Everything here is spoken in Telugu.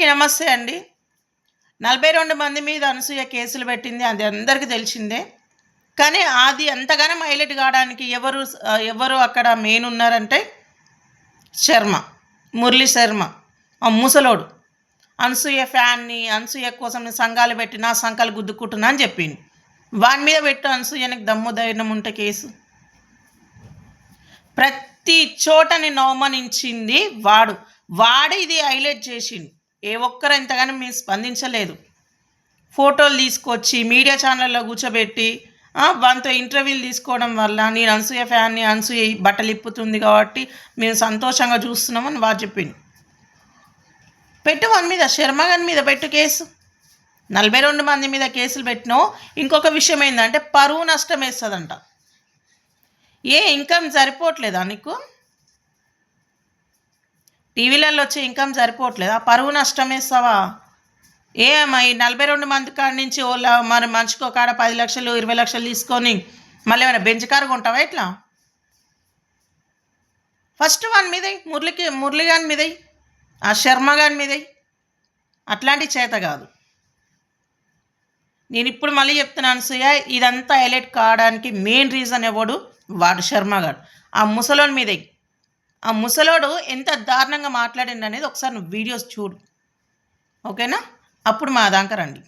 అందరికీ నమస్తే అండి. 42 మంది మీద అనసూయ కేసులు పెట్టింది. అది అందరికీ తెలిసిందే. కానీ అది అంతగానం హైలైట్ కావడానికి ఎవరు అక్కడ మెయిన్ ఉన్నారంటే శర్మ. మురళీ శర్మ. ఆ ముసలోడు. అనసూయ ఫ్యాన్‌ని, అనసూయ కోసం నేను సంఘాలు పెట్టి నా సంకలు గుద్దుకుంటున్నా అని చెప్పిండు. వాని మీద పెట్టు అనసూయనికి దమ్ము ధైర్యం ఉంటే కేసు. ప్రతి చోట నిన్ను అవమానించింది వాడు. వాడే ఇది హైలైట్ చేసిండు. ఏ ఒక్కరు ఇంతగానో మేము స్పందించలేదు. ఫోటోలు తీసుకొచ్చి మీడియా ఛానళ్ళలో కూర్చోబెట్టి వానితో ఇంటర్వ్యూలు తీసుకోవడం వల్ల నేను అనసూయ ఫ్యాన్ని, అనసూయ బట్టలు ఇప్పుతుంది కాబట్టి మేము సంతోషంగా చూస్తున్నామని వాడు చెప్పిండు. పెట్టు వాని మీద, శర్మ గారి మీద పెట్టు కేసు. 42 మంది మీద కేసులు పెట్టినావు. ఇంకొక విషయం ఏంటంటే పరువు నష్టం వేస్తుందంట. ఇన్కమ్ సరిపోవట్లేదా నీకు? టీవీలలో వచ్చే ఇన్కమ్ సరిపోవట్లేదా? పరువు నష్టం వేస్తావా? ఏమమ్మా ఈ 42 మంది కాడ నుంచి మరి మనిషికి ఒక కాడ 10 లక్షలు 20 లక్షలు తీసుకొని మళ్ళీ ఏమైనా బెంచ్ కారు కొంటావా? ఇట్లా ఫస్ట్ వాని మీద మురళి గాని మీద, ఆ శర్మ గాని మీద అట్లాంటి చేత కాదు. నేను ఇప్పుడు మళ్ళీ చెప్తున్నాను సూయ, ఇదంతా హైలైట్ కావడానికి మెయిన్ రీజన్ ఎవడు? వాడు శర్మ గారు. ఆ ముసలోని మీద, ఆ ముసలోడు ఎంత దారుణంగా మాట్లాడిండు అనేది ఒకసారి నువ్వు వీడియోస్ చూడు, ఓకేనా? అప్పుడు మా దాకా రండి.